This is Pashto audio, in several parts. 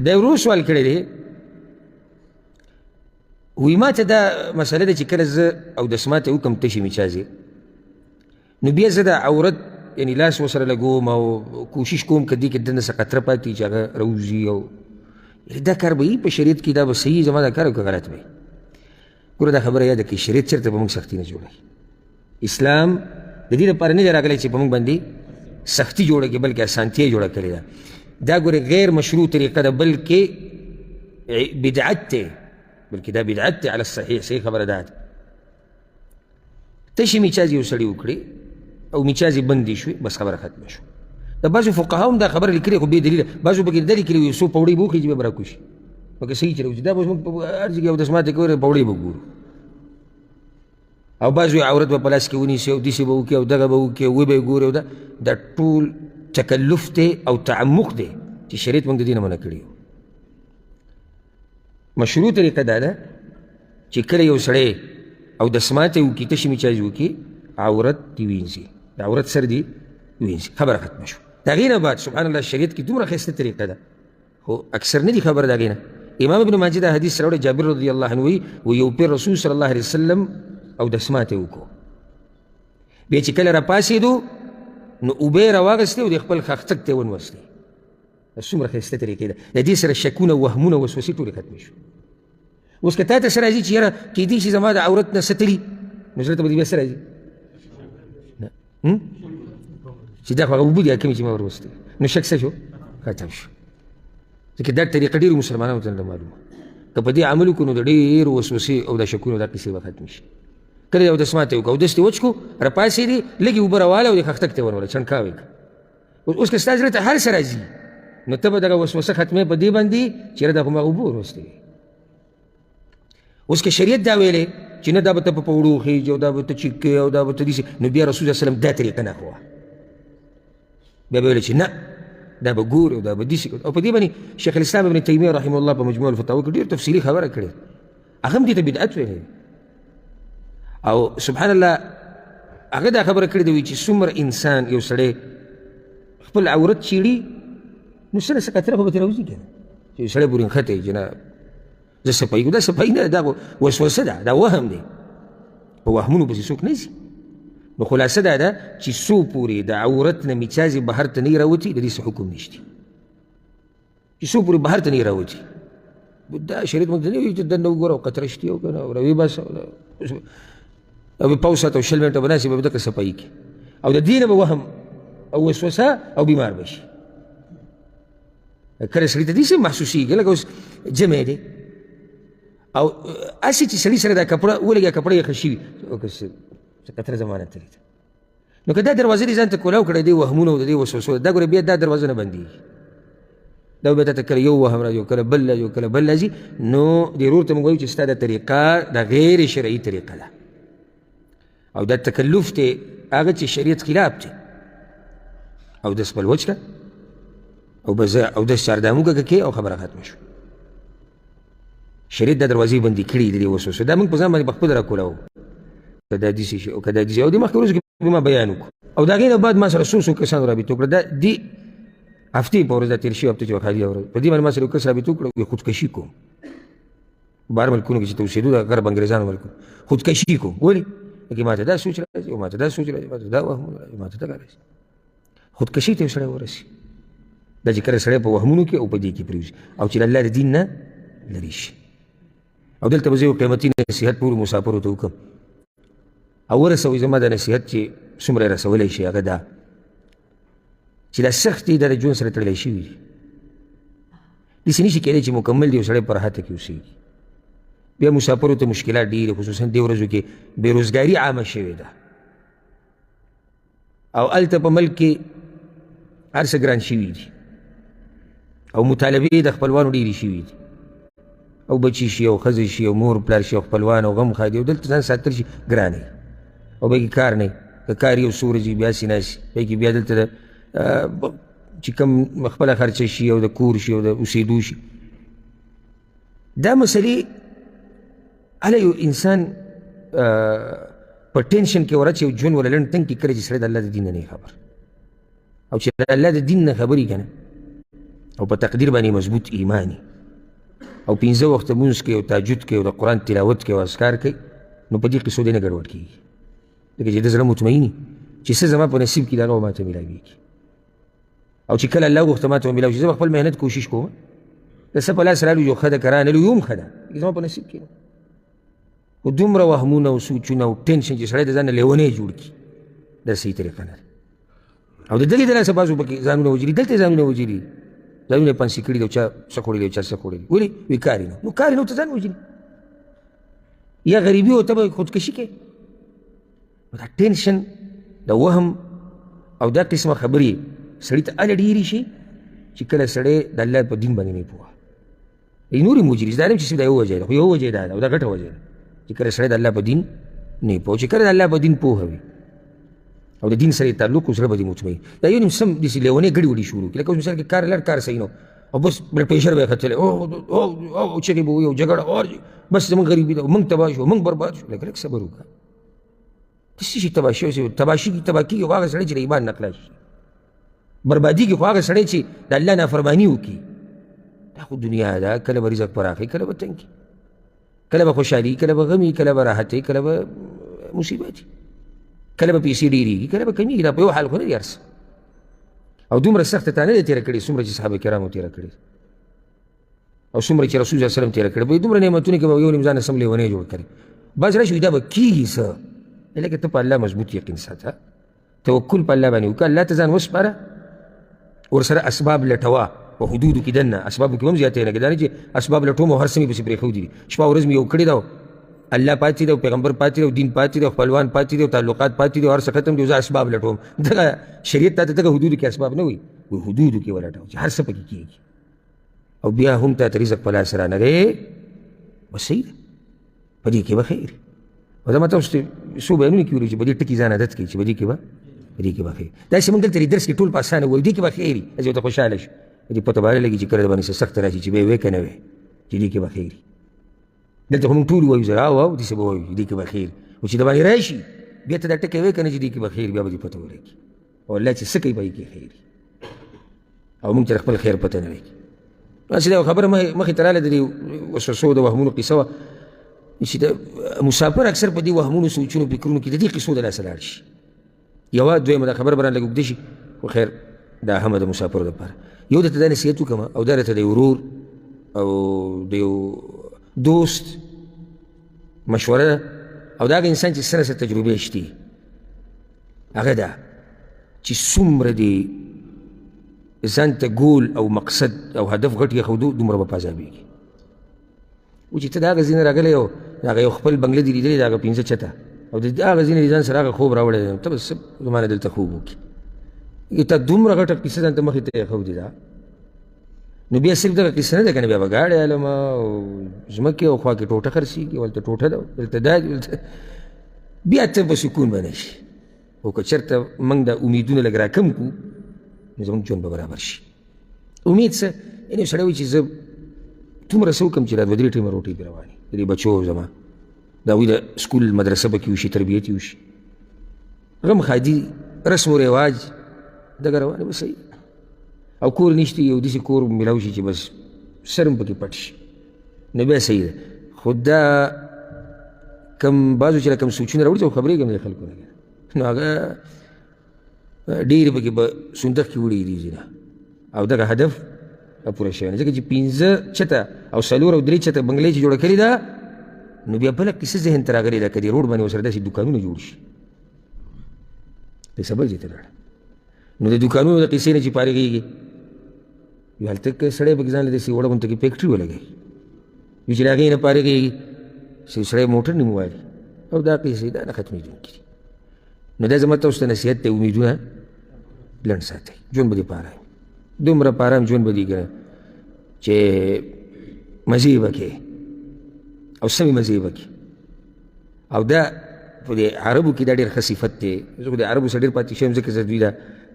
دا ورو سوال کړی دی، وی ما ته دا مسله ده چې کله زه اودس ماته وکړم تشې میچازې، نو بیا زه د عورت یعنې لاس ورسره لګوم او کوشش کوم که دې کې دنه څه قطره پاتې چې هغه راوځي، او دا کار به وي په شریعت کې، دا به صحیح زما دا کار او که غلط به وي. ګوره دا خبره یاده کړئ، شریعت چېرته په موږ سختي نه جوړوي. اسلام د دې لپاره نه دی راغلی چې په موږ باندې سختي جوړه کړي، بلکې اسانتیا یې جوړه کړې ده. دا ګورې غیر مشروع طریقه ده، بلکې بدعت دی، بلکې دا بدعت دی علی الصحیح. صحیح خبره ده تشې میچازې یو سړي وکړې او میچازې بندې شوې، بس خبره ختمه شوه. د بعضو فقهاو هم دا خبره لیکلې خو بې دلیله، بعضو پکې دا لیکلي وي څو پوړۍ به وخوري چې بیا به راکوشي، پکې صحیح چې راوځي. دا به زموږ په هر ځای کې اودس ماتې کوي پوړۍ به ګورو، او بعضو عورت به په لاس کې ونیسي او داسې به وکړي او دغه به وکړي او وی به یې ګوري، او دا ټول تکلف دی او تعمق دی چې شریعت موږ د دې نه منع کړي. مشروع طریقه دا ده چې کله یو سړی اودس ماتی وکړي، تشې میچازې وکړي، عورت دې وینځي، د عورت سر دې وینځي، خبره ختمه شوه. د هغې نه بعد سبحان الله شریعت کې دومره ښایسته طریقه ده، خو اکثر نه دي خبر د هغې نه. امام ابن ماجه دا حدیث راوړی، جابر رضی الله عنه وایي یو پیر رسول صلی الله علیه وسلم اودس ماتی وکړو، بیا چې کله راپاڅېدو نو اوبه یې راواغستې او د خپل خاښتک ته یې ونوستې. دا څومره ښایسته طریقې ده، د دې سره شکونه، وهمونه، وسوسې ټولې ختمې شو. اوس که تا ته څه راځي چې یاره کیدای شي زما د عورت نه ستړي، نو زړه ته به دې بیا څه راځي چې دا خو هغه اوبه دي کومې چې ما وروستې، نو شک څه شو؟ ختم شو. ځکه دا طریقه ډېرو مسلمانانو ته نه معلومه، که په دې عمل وکړو نو د ډېرو وسوسې او د شکونو دا قصې به ختمې شي. کله یې اودس ماتی وکړه، اودس دې وچ کړو، راپاڅېدې، لږې اوبه راواله او د خښتک ته یې ونوله، چڼکاو یې کړه. اوس که ستا زړه ته هر څه راځي نو ته به دغه وسوسه ختمې په دې باندې چې یاره دا خو ما اوبه وروستې وي. اوس که شریعت دا ویلې چې نه دا به ته په پوړو خېږي او دا به ته چیک کوې او دا به ته داسې، نو بیا رسول صلی الله علیه وسلم دا طریقه نه ښووه، بیا به ویلې چې نه دا به ګورې او دا به داسې. او په دې باندې شیخ الاسلام ابن تیمیه رحمه الله په مجموع الفتاوا کې ډېر تفصیلي خبره کړې، هغه هم دې ته بدعت ویلی. او سبحان الله هغه دا خبره کړې ده چې څومره انسان یو سړی خپل عورت چیړي نو څه نه څه قطره خو به ترې راوځي که نه، چې یو سړی پورې نښتی چې نه زه صفایي کوم، دا صفایي نه ده، دا وسوسه ده، دا وهم دی، په وهمونو پسې څوک نه ځي. نو خلاصه دا ده چې څو پورې د عورت نه میچازې بهر ته نه راوتي، د دې څه حکم نشته چې څو پورې بهر ته نه راوتي. دا شریعت موږ ته نه وایي چې دننه وګوره او قطره شتي او که نه او راویې باسه او پاو ساعت او شل منټه به ناستې به دقه صفایي کړي، او د دې نه به وهم او وسوسه او بیمار به شي. کله سړي ته داسې محسوسېږي لکه اوس جمع دی او هسې چې سړي سره دا کپړه ولګېږه، کپړه یې ښه شوي او که څه قطره زمانه تلې ده، نو که دا دروازه دې ځان ته کولاو کړی دې وهمونو او د دې وسوسو، دا ګوره بیا دا دروازه نه بندېږي، دا بیا تا ته کله یو وهم راځي او کله بل راځي او کله بل راځي. نو دې ورور ته موږ وایو چې ستا دا طریقه دا غیر شرعي طریقه ده او دا تکلف دی هغه چې شریعت خلاف دی. اودس بل وچ کړه او بزه اودس چاردامو کې او خبره ختمه شوه. شریعت دا دروازې بندې کړي دي د وسوسو، دا موږ په ځان باندې په خپله راکولاو، که دا داسې شي او که دا داسې، او د مخکې ورځو کې به ما بیان وکړو. او د هغې نه بعد ما سره څو څو کسانو رابطه وکړه، دا دې هفتې په ورځ دا تېر شوې هفته چې خالي ورځ په دې باندې ما سره یو کس رابطه وکړه، وایي خودکشي کوم. بهر ملکونو کې چې ته اوسېدو د غرب انګریزانو ملکونو خودکشي کوم، ولې؟ لکه ما ته دا سوچ راځي او ما ته دا سوچ راځي، ما ته دا وهمونه راځي، ما ته دغه راځي. خودکشي ته یو سړی ورسي، دا چې کله سړی په وهمونو کې او په دې کې پرېوځي او چې د الله د دین نه لرې شي. او دلته به زه یو قیمتي نصیحت ټولو مسافرو ته وکړم او ورسوئ زما د نصیحت چې څومره یې رسولی شي، هغه دا چې دا سختې دا د ژوند سره تړلی شوي دي. داسې نه شي کېدی چې مکمل دی یو سړی په راحته کې اوسېږي. بیا مسافرو ته مشکلات ډېرې، خصوصا دې ورځو کې بېروزګاري عامه شوې ده او هلته په ملک کې هر څه ګران شوي دي او مطالبې د خپلوانو ډېرې شوي دي، او بچي شي او ښځې شي او مور پلار شي او خپلوان او غم خادي، او دلته ځان ساتل شي ګران دی او بهکې کار نه وي، که کار یو څو ورځې بیا سي ناسي، بهکې بیا دلته د چې کوم خپله خرچه شي او د کور شي او د اوسېدو شي. دا مسلې هله یو انسان په ټینشن کې ورچ یو ژوند ولا لنډ تنګ کې کله چې سړی د الله د دین نه خبر او چې د الله د دین نه خبري که نه او په تقدیر باندې مضبوط ایمانی او 5 وخت مونځ کوي او تهجد کوي او د قرآن تلاوت کوي او اذکار کوي نو په دې قصو دی نه ګډوډ کېږي لکه چې د زړه مطمئني چې څه زما په نصیب کې د هغه ماته میلاویږي او چې کله الله وغوښته ماته ومیلاو شي زه به خپل محنت کوشش کوم که څه په لاس رالو یو ښه ده که رانلو یو هم ښه ده زما په نصیب کې خو دومره وهمونه او سوچونه او ټینشن چې سړی د ځان نه لیونی جوړ کړي دا صحیح طریقه نه ده او د دغې د لاسه بعضو پکې ځانونه وجلي دلته یې ځانونه وجلي ځانونه یې پانسي کړي دي او چا څه خوړي دي او چا څه خوړي دي ولې وایي کار یې نه نو کار یې نه ورته ځان وجلي یا غریبي او ته به خودکشي کوې دا ټینشن د وهم او دا قسمه خبرې سړي ته هله ډېرې شي چې کله سړی د الله په دین باندې نه پوهه نورې مجري دا نه چې صرف دا یو وجه ده خو یو وجه دا ده او دا ګټه وجه ده چې کله سړی د الله په دین نه پوه چې کله د الله په دین پوهه وي او د دین سره یې تعلق زړه به دې مطمئن دا یو نیم سم داسې لیونۍ ګډې وډې شروع کړي لکه اوس مثال کې کار لر کار صحیح نه او بس بلډ پریشر به یې ختلی او چغې به وي او جګړه اور بس زموږ غریبي ده موږ تباه شو موږ برباد شو لږ لږ صبر وکړه داسې شي تباه شوی تباه کېږي خو هغه سړی چې د ایمان نه خلاص شي بربادېږي خو هغه سړی چې د الله نافرماني وکړي دا خو دنیا ده کله به رزق پراخي کله به تنګي کله به خوشحالي کله به غمي کله به راحتي کله به مصیبت کله به پیسې ډېرېږي کله به کمیږي دا په یو حال خو نه دي هر څه او دومره سخته تا نه دی تېره کړې څومره چې صحابه کرامو تېره کړې او څومره چې رسول صلی وسلم تېره کړې به دومره نعمتونه کې به یو نیم ځان سم لیونی جوړ کړي بعض راشي وایي دا به کېږي څه لکه ته په الله مضبوط یقین ساته توکل په الله باندې وکړه الله ته ځان وسپاره ورسره اسباب لټوه په حدودو کې دننه اسبابو کې هم زیاتې نه دا نه چې اسباب لټوم او هر څه مې پسې پرېښودي دي شپه ورځ مې یو کړې ده الله پاتې دی او پیغمبر پاتې دی او دین پاتې دی او خپلوان پاتې دی او تعلقات پاتې دي او هر څه ختم دي زه اسباب لټوم دغه شریعت ته دغه حدودو کې اسباب نه وي حدودو کې ولټوه چې هر څه پکې کېږي او بیا هم ته رزق په لاس رانغې بس صحیح ده په دې کې به خیر او دا ما تاسو ته څو بیانونه کې ویلي چې په دې ټکي ځان عادت کړي چې په دې کې به خیر داسې موږ دلته درس کې ټول په اسانه وایو دې کې به خیر وي چې ورته خوشحاله شو دې پته به لګي چې کله د باندې څه سخته راشي چې به یې وی که نه وی چې دې کې به خیر وي دلته خو موږ ټول وایو زه او داسې به وایو دې کې به خیر او چې د باندې راشي بیا ته دا ټکی وی که نه چې دې کې به خیر بیا به دې پته ولګي او الله چې څه کوي به یې کې خیر وي او موږ ته خپل خیر پته نه لګي داسې دا خبره مخې ته راغله د دې وسوسو د وهمونو قصه وه چې د مسافر اکثر په دې وهمونو سوچونو فکرونو کې د دې قصو د لاسه لاړ شي یوه دویمه دا خبره به رانه لږ اوږده شي خو خیر دا هم د مسافرو دپاره یو درته دا نصیحت وکړم او دا راته د یو ورور او د یو دوست مشوره ده او د هغه انسان چې سره سره تجربې شته هغه ده چې څومره دې ځان ته ګول او مقصد او هدف غټ یې دومره به په عذابېږي و چې ته د هغه ځای نه راغلی او د هغه یو خپل بنګله دې لیدلې د هغه 5 چته او د هغه ځای نه دې ځان سره هغه خوب راوړی دی ته به څه زما نه دلته خوب وکړي ته دومره غټه قصه ځان ته مخې ته ایښودې ده نو بیا صرف دغه قصه نه ده که نه بیا به ګاډی علمه او ځمکې او خوا کې ټوټه خرڅېږي ولته ټوټه ده دلته دا دي بیا ته په سکون به نه شي خو که چېرته موږ دا امیدونه لږ راکم کړو نو زموږ ژوند به برابر شي امید څه یعنې سړی وایي چې زه دومره څه وکړم چې دا 2-3 ټیمه روټۍ پرې روانې د دې بچو زما د هغوی د سکول مدرسه پکې وشي تربیت یې وشي غم خادي رسم و رواج دغه روانې به صحیح او کور نشته یو داسې کور میلاو شي چې بس سر هم پکې پټ شي نو بیا صحیح ده خو دا کم بعضو چې کم سوچونه راوړي او خبرېږم د خلکو نه نو هغه ډېرې پکې به صندوق کې وړي دي نه او دغه هدف پوره شوی نه ځکه چې 5 چته او 4 او 3 چته بنګلې چې جوړه کړې ده نو بیا بله کیسه ذهن ته راغلې ده که دې روډ باندې ورسره داسې دوکانونه جوړ شي پیسه بل ځای ته لاړه نو د دوکانونو د قیسې نه چې فارغېږي یو هلته که سړی پکې ځان له داسې وړه غونته کې فیکټري ولګوي یو چې د هغې نه فارغېږي چې سړی موټر نه موالي او دا قیسې دا نه ختمېدونکي دي نو دا زما تاسو ته نصیحت دی امیدونه لنډ ساتئ ژوند به دې په ارام دومره په ارام ژوند به دي که نه چې مزې به کوې او سمې مزې به کوې او دا په دې عربو کې دا ډېر ښه صفت دی زه خو د عربو سره ډېر پاتې شویم ځکه زه دوی دا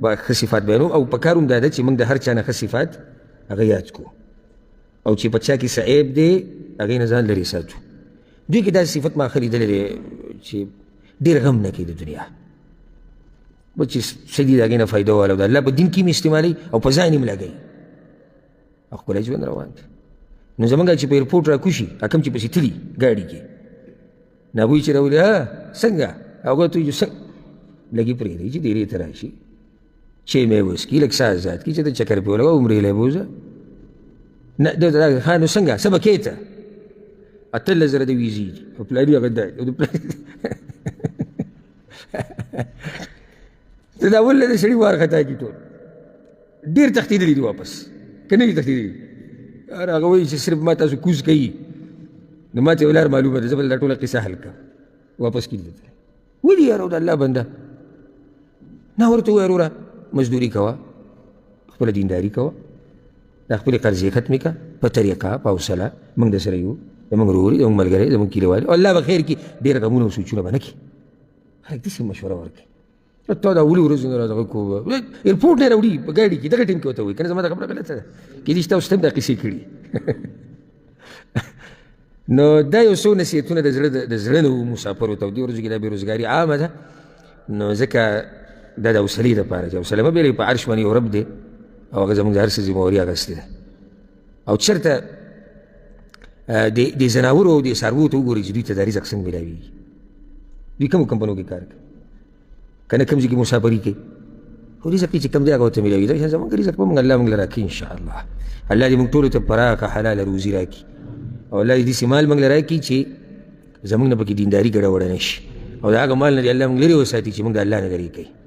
ښه صفات بیانوم او په کار هم دا ده چې موږ د هر چا نه ښه صفات هغه یاد کړو او چې په چا کې څه عیب دی هغې نه ځان لرې ساتو دوی کې داسې صفت ما ښه لیدلی دی چې ډېر غم نه کوي د دنیا بس چې څه دي د هغې نه فایده واله او د الله په دین کې هم استعمالوي او په ځان هم لګوي او ښکلی ژوند روان دی. نو زمونږ چې په ایرپورټ را کوشي کوم چې پسې تلي ګاډي کې نو هغوی چې راولي څنګه هغه ته وایي لږې پرېږدئ چې ډېرې ته راشي چای مې وڅکي لږ ساه زیات کړي چې ته چکر پې ولګوه عمرې لی بوځه نه ده ښه نو څنګه څه به کې ته 18,000 د ویزې دي او پلاني هغه دا ته دا ولله د سړي وارخطا کړي ټول ډېر تښتېدلي دي واپس که نه دي تښتېدلي هغه وایي چې صرف ما تاسو کوز کوي نو ما ته یو لار معلومه ده زه به دا ټوله قصه حل کړم واپس کېږي ولې یاره د الله بنده نه ورته ووایه وروره مزدوري کوه خپله دینداري کوه دا خپلې قرضې ختمې کړه په طریقه په حوصله موږ در سره یو زموږ ورور زموږ ملګری زموږ کلیوالي او الله به خیر کړي ډېر غمونه او سوچونه به نه کړي خلک داسې مشوره ورکړي تا دا اولي ورځ نه دغه کو ایرپورټ نه راوړي په ګاډي کې دغه ټایم کې ورته وایي که نه زما دا خبره غلطه ده کېدای شي تاسو ته هم دا قصې کړي نو دا یو څو نصیحتونه د زړه نه وو مسافرو ته دې ورځو کې دا بېروزګاري عامه ده نو ځکه دا د حوصلې دپاره چې حوصله مه بېلوي په عرش باندې یو رب دی او هغه زموږ د هر څه ذمهواري اخیستې ده او چېرته د ځناورو او د څارویو ته وګورئ چې دوی ته دا رزق څنګه میلاوېږي دوی کومو کمپنیو کې کار کوي که نه کوم ځای کې مسافري کوي خو رزق یې چې کوم دی هغه ورته میلاوي دا زموږ رزق به موږ الله موږ له راکړي انشاءالله الله دې موږ ټولو ته پراخه حلاله روزي راکړي او الله دې داسې مال موږ له راکړي چې زموږ نه پکې دینداري ګډه وړه نه شي او د هغه مال نه دې الله موږ لرې وساتي چې موږ د الله نه لرې کوي